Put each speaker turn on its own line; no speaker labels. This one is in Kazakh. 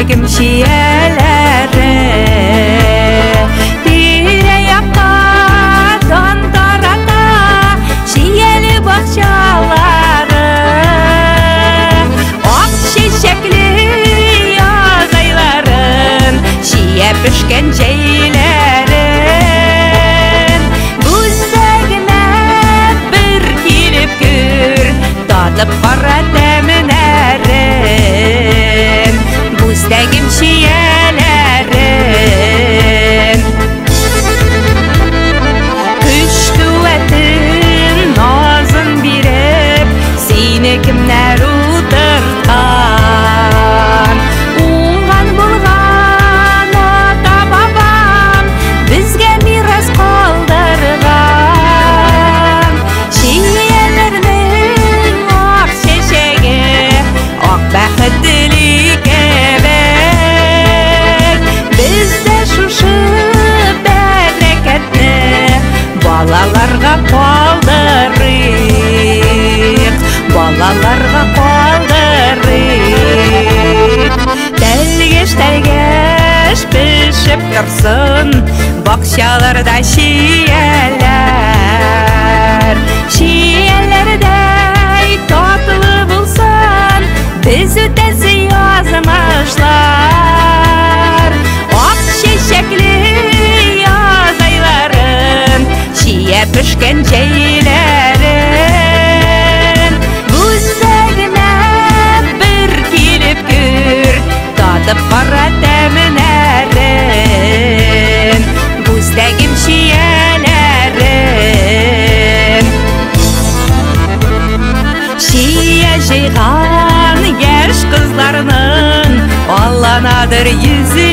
Бүздегім шиелері Тираяққа тон тарата Шиелі бақшалары Ақ шешеклі ағайларын Шие пішкен жейлерін Бүздегіме бір келіп көр Татып бара дәмін әрін Бүздегім шиелерін Күш қуатын назын беріп Сені кімнер ұтыртқан Оңған болған ата бабам Бізге мирас қалдырған Шиелердің ақ шешегі Ақ бақыт тілек ебек Бізде шушы бәрекетті Балаларға қалдырық Балаларға қалдырық Тәлгеш пішіп тұрсын Бақшаларда шиелер Шиелердей татылы болсын Біз өтесі язымышлар Ақ шешеклі ағайларын Шие пішкен жейлерін Бүздегіме бір келіп көр Татып бара дәмін әрін Бүздегім шиелерін Шие жиған еш қызларының Алланадыр yüzü